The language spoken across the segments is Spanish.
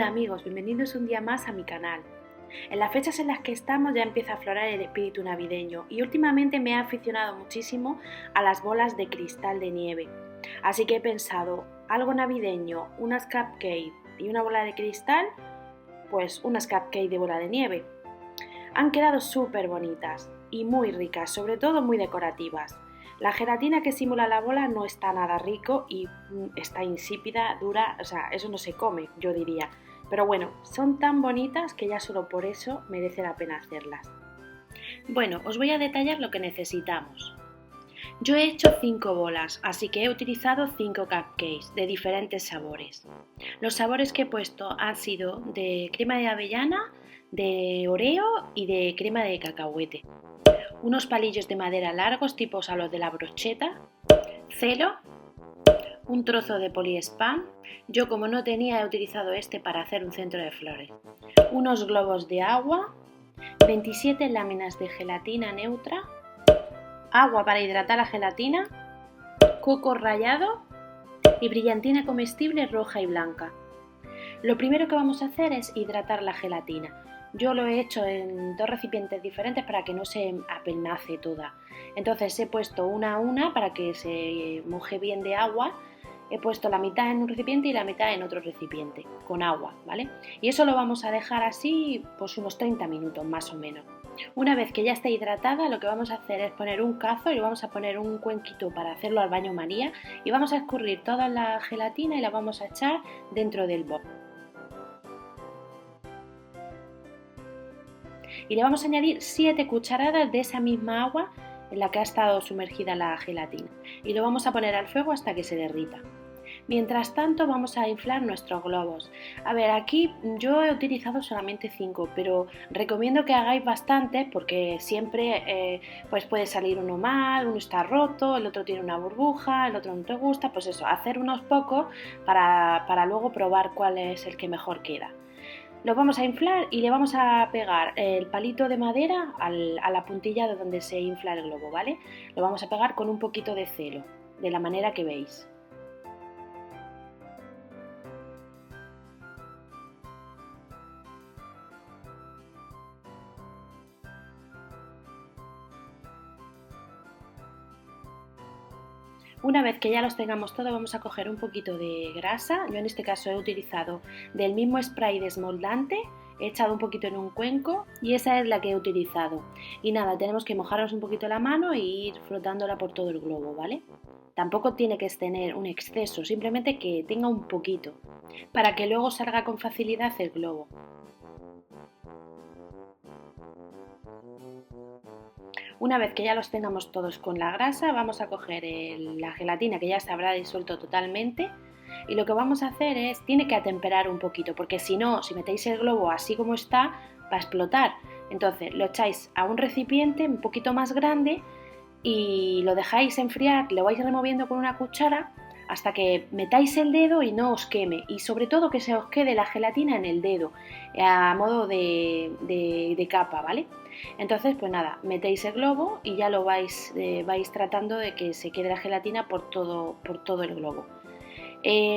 Hola amigos, bienvenidos un día más a mi canal. En las fechas en las que estamos ya empieza a aflorar el espíritu navideño y últimamente me he aficionado muchísimo a las bolas de cristal de nieve. Así que he pensado, algo navideño, unas cupcakes y una bola de cristal, pues unas cupcakes de bola de nieve. Han quedado súper bonitas y muy ricas, sobre todo muy decorativas. La gelatina que simula la bola no está nada rico y está insípida, dura, o sea, eso no se come, yo diría. Pero bueno, son tan bonitas que ya solo por eso merece la pena hacerlas. Bueno, os voy a detallar lo que necesitamos. Yo he hecho 5 bolas, así que he utilizado 5 cupcakes de diferentes sabores. Los sabores que he puesto han sido de crema de avellana, de oreo y de crema de cacahuete. Unos palillos de madera largos tipos a los de la brocheta, celo, un trozo de poliespán, yo como no tenía he utilizado este para hacer un centro de flores, unos globos de agua, 27 láminas de gelatina neutra, agua para hidratar la gelatina, coco rallado y brillantina comestible roja y blanca. Lo primero que vamos a hacer es hidratar la gelatina. Yo lo he hecho en 2 recipientes diferentes para que no se apelmace toda. Entonces he puesto una a una para que se moje bien de agua. He puesto la mitad en un recipiente y la mitad en otro recipiente, con agua, ¿vale? Y eso lo vamos a dejar así pues unos 30 minutos más o menos. Una vez que ya esté hidratada, lo que vamos a hacer es poner un cazo y vamos a poner un cuenquito para hacerlo al baño María y vamos a escurrir toda la gelatina y la vamos a echar dentro del bol. Y le vamos a añadir 7 cucharadas de esa misma agua en la que ha estado sumergida la gelatina y lo vamos a poner al fuego hasta que se derrita. Mientras tanto vamos a inflar nuestros globos. A ver, aquí yo he utilizado solamente 5, pero recomiendo que hagáis bastantes porque siempre pues puede salir uno mal, uno está roto, el otro tiene una burbuja, el otro no te gusta, pues eso, hacer unos pocos para luego probar cuál es el que mejor queda. Lo vamos a inflar y le vamos a pegar el palito de madera a la puntilla de donde se infla el globo, ¿vale? Lo vamos a pegar con un poquito de celo, de la manera que veis. Una vez que ya los tengamos todos, vamos a coger un poquito de grasa. Yo en este caso he utilizado del mismo spray desmoldante, he echado un poquito en un cuenco y esa es la que he utilizado. Y nada, tenemos que mojarnos un poquito la mano e ir frotándola por todo el globo, ¿vale? Tampoco tiene que tener un exceso, simplemente que tenga un poquito, para que luego salga con facilidad el globo. Una vez que ya los tengamos todos con la grasa, vamos a coger la gelatina que ya se habrá disuelto totalmente y lo que vamos a hacer es, tiene que atemperar un poquito porque si no, si metéis el globo así como está, va a explotar. Entonces lo echáis a un recipiente un poquito más grande y lo dejáis enfriar, lo vais removiendo con una cuchara hasta que metáis el dedo y no os queme y sobre todo que se os quede la gelatina en el dedo a modo de capa, ¿vale? Entonces pues nada, metéis el globo y ya lo vais tratando de que se quede la gelatina por todo el globo.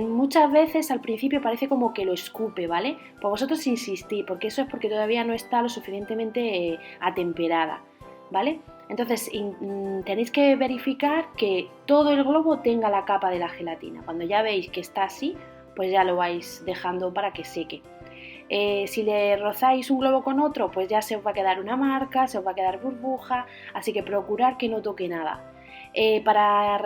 Muchas veces al principio parece como que lo escupe, ¿vale? Pues vosotros insistid, porque eso es porque todavía no está lo suficientemente atemperada, ¿vale? Entonces tenéis que verificar que todo el globo tenga la capa de la gelatina. Cuando ya veis que está así, pues ya lo vais dejando para que seque. Si le rozáis un globo con otro, pues ya se os va a quedar una marca, se os va a quedar burbuja, así que procurad que no toque nada. Para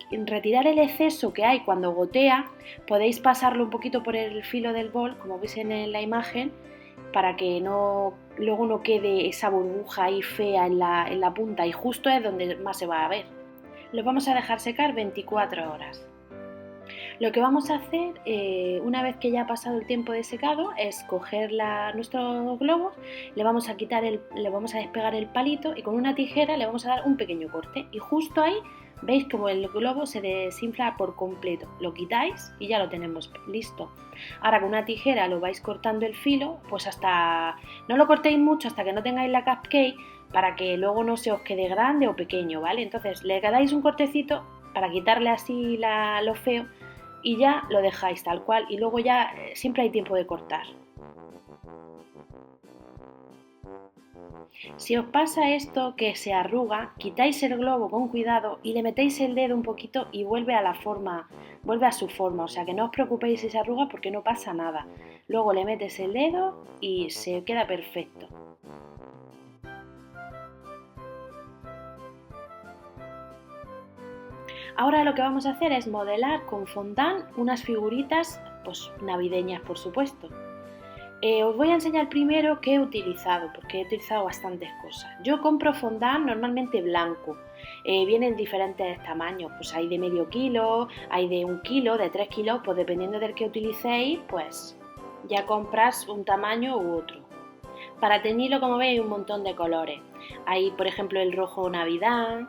retirar el exceso que hay cuando gotea, podéis pasarlo un poquito por el filo del bol, como veis en la imagen, para que luego no quede esa burbuja ahí fea en la punta y justo es donde más se va a ver. Lo vamos a dejar secar 24 horas. Lo que vamos a hacer una vez que ya ha pasado el tiempo de secado es coger nuestros globos, le vamos a despegar el palito y con una tijera le vamos a dar un pequeño corte y justo ahí veis como el globo se desinfla por completo, lo quitáis y ya lo tenemos listo. Ahora con una tijera lo vais cortando el filo, pues no lo cortéis mucho hasta que no tengáis la cupcake para que luego no se os quede grande o pequeño, ¿vale? Entonces le dais un cortecito para quitarle así lo feo y ya lo dejáis tal cual y luego ya siempre hay tiempo de cortar. Si os pasa esto que se arruga, quitáis el globo con cuidado y le metéis el dedo un poquito y vuelve a la forma, vuelve a su forma, o sea que no os preocupéis si se arruga porque no pasa nada. Luego le metes el dedo y se queda perfecto. Ahora lo que vamos a hacer es modelar con fondant unas figuritas pues navideñas, por supuesto. Os voy a enseñar primero qué he utilizado, porque he utilizado bastantes cosas. Yo compro fondant normalmente blanco. Vienen diferentes tamaños, pues hay de medio kilo, hay de 1 kilo, de 3 kilos, pues dependiendo del que utilicéis, pues ya compras un tamaño u otro. Para teñirlo, como veis, hay un montón de colores. Hay, por ejemplo, el rojo Navidad,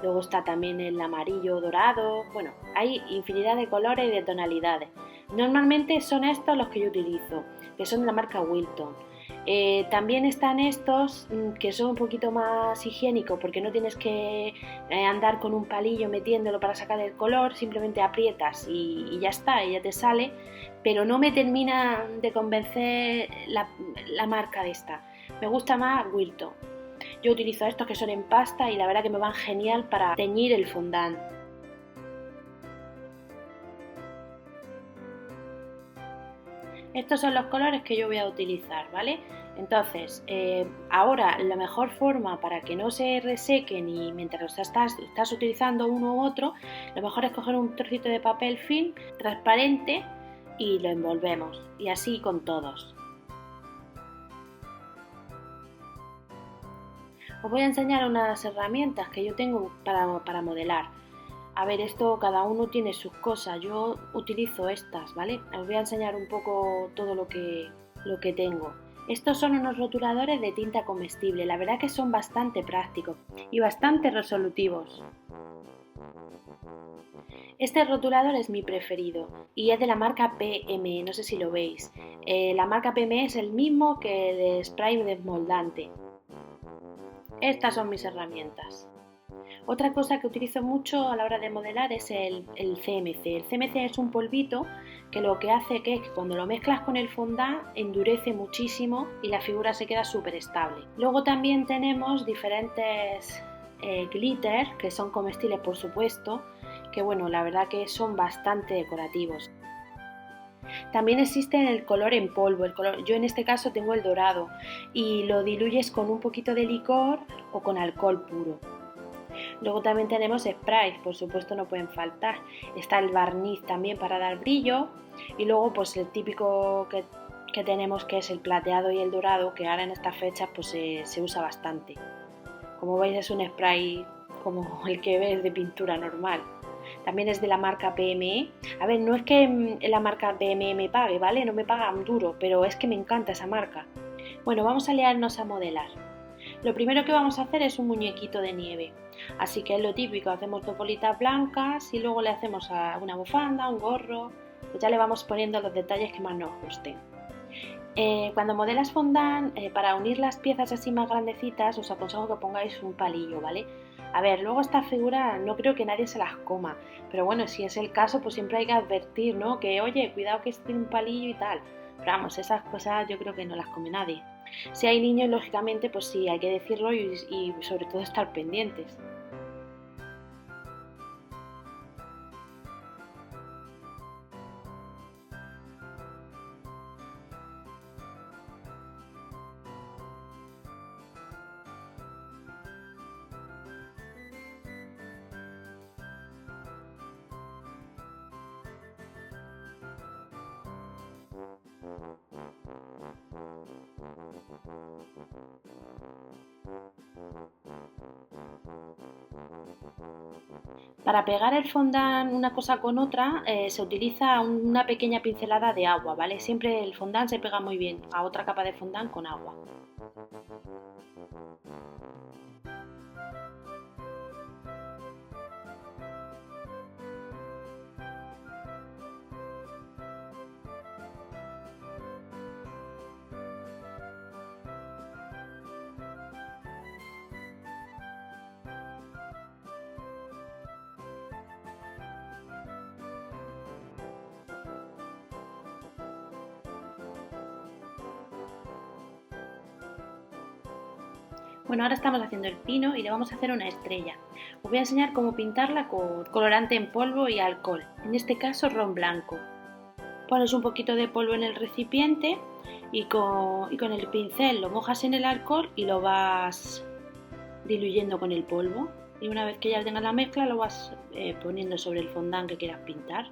luego está también el amarillo dorado, bueno, hay infinidad de colores y de tonalidades. Normalmente son estos los que yo utilizo, que son de la marca Wilton. También están estos que son un poquito más higiénicos porque no tienes que andar con un palillo metiéndolo para sacar el color, simplemente aprietas y ya está, y ya te sale, pero no me termina de convencer la marca de esta. Me gusta más Wilton. Yo utilizo estos que son en pasta y la verdad que me van genial para teñir el fondant. Estos son los colores que yo voy a utilizar, ¿vale? Entonces, ahora la mejor forma para que no se resequen y mientras estás utilizando uno u otro, lo mejor es coger un trocito de papel film transparente y lo envolvemos, y así con todos. Os voy a enseñar unas herramientas que yo tengo para modelar. A ver, esto cada uno tiene sus cosas, yo utilizo estas, ¿vale? Os voy a enseñar un poco todo lo que tengo. Estos son unos rotuladores de tinta comestible, la verdad que son bastante prácticos y bastante resolutivos. Este rotulador es mi preferido y es de la marca PM, no sé si lo veis. La marca PM es el mismo que el spray desmoldante. Estas son mis herramientas. Otra cosa que utilizo mucho a la hora de modelar es el CMC. El CMC es un polvito que lo que hace que es que cuando lo mezclas con el fondant endurece muchísimo y la figura se queda súper estable. Luego también tenemos diferentes glitter que son comestibles, por supuesto, que bueno, la verdad que son bastante decorativos. También existe el color en polvo, yo en este caso tengo el dorado y lo diluyes con un poquito de licor o con alcohol puro. Luego también tenemos sprays, por supuesto no pueden faltar. Está el barniz también para dar brillo y luego pues el típico que tenemos, que es el plateado y el dorado, que ahora en estas fechas pues se usa bastante. Como veis es un spray como el que ves de pintura normal. También es de la marca PME. A ver, no es que la marca PME me pague, ¿vale? No me pagan duro, pero es que me encanta esa marca. Bueno, vamos a liarnos a modelar. Lo primero que vamos a hacer es un muñequito de nieve. Así que es lo típico, hacemos dos bolitas blancas y luego le hacemos una bufanda, un gorro, pues ya le vamos poniendo los detalles que más nos gusten. Cuando modelas fondant, para unir las piezas así más grandecitas, os aconsejo que pongáis un palillo, ¿vale? A ver, luego estas figuras no creo que nadie se las coma, pero bueno, si es el caso, pues siempre hay que advertir, ¿no? Que oye, cuidado que tiene un palillo y tal. Pero vamos, esas cosas yo creo que no las come nadie. Si hay niños, lógicamente, pues sí, hay que decirlo y sobre todo estar pendientes. Para pegar el fondant una cosa con otra se utiliza una pequeña pincelada de agua, ¿vale? Siempre el fondant se pega muy bien a otra capa de fondant con agua. Bueno, ahora estamos haciendo el pino y le vamos a hacer una estrella. Os voy a enseñar cómo pintarla con colorante en polvo y alcohol, en este caso ron blanco. Pones un poquito de polvo en el recipiente y con el pincel lo mojas en el alcohol y lo vas diluyendo con el polvo. Y una vez que ya tengas la mezcla lo vas poniendo sobre el fondant que quieras pintar.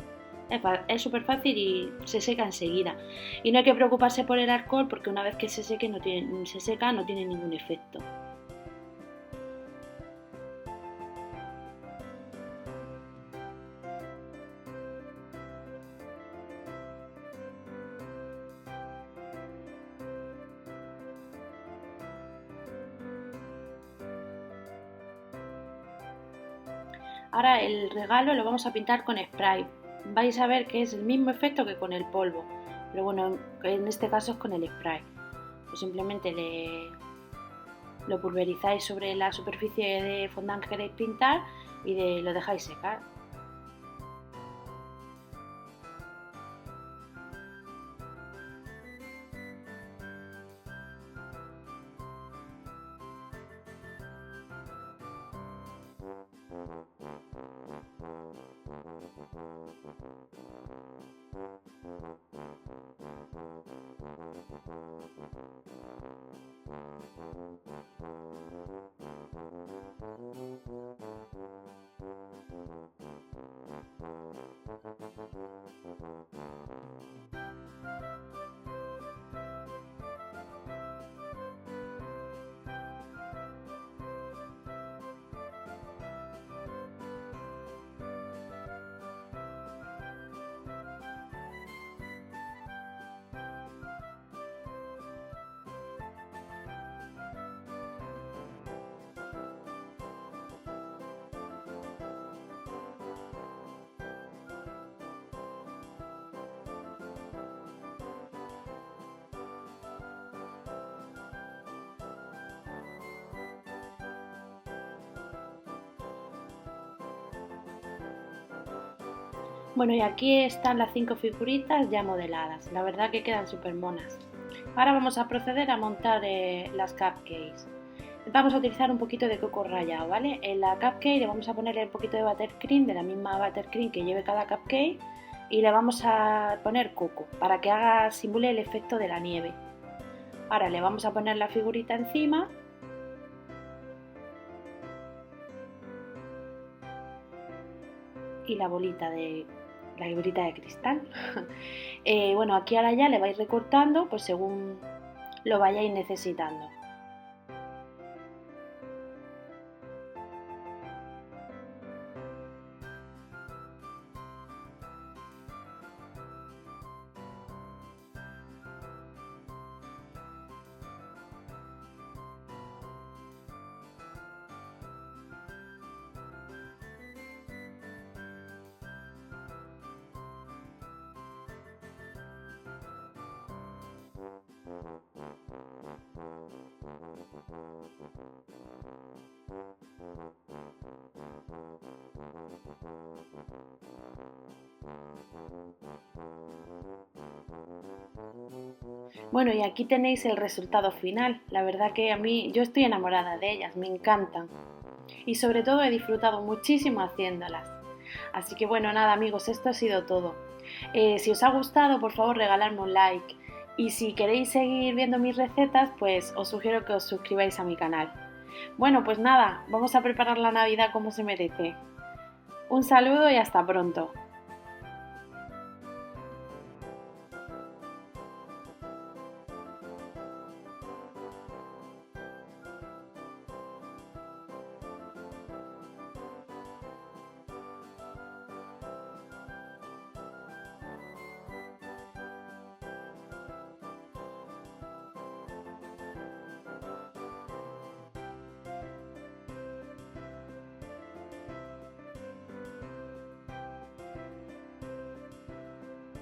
Es súper fácil y se seca enseguida. Y no hay que preocuparse por el alcohol porque una vez que se seca no tiene ningún efecto. Ahora el regalo lo vamos a pintar con spray. Vais a ver que es el mismo efecto que con el polvo, pero bueno, en este caso es con el spray. Pues simplemente lo pulverizáis sobre la superficie de fondant que queréis pintar y lo dejáis secar. Bueno, y aquí están las 5 figuritas ya modeladas. La verdad que quedan súper monas. Ahora vamos a proceder a montar las cupcakes. Vamos a utilizar un poquito de coco rallado, ¿vale? En la cupcake le vamos a ponerle un poquito de buttercream, de la misma buttercream que lleve cada cupcake, y le vamos a poner coco para que simule el efecto de la nieve. Ahora le vamos a poner la figurita encima y la bolita de cristal. Bueno, aquí ahora ya le vais recortando pues según lo vayáis necesitando. Bueno, y aquí tenéis el resultado final. La verdad que yo estoy enamorada de ellas, me encantan. Y sobre todo he disfrutado muchísimo haciéndolas. Así que bueno, nada amigos, esto ha sido todo. Si os ha gustado, por favor regaladme un like. Y si queréis seguir viendo mis recetas, pues os sugiero que os suscribáis a mi canal. Bueno, pues nada, vamos a preparar la Navidad como se merece. Un saludo y hasta pronto.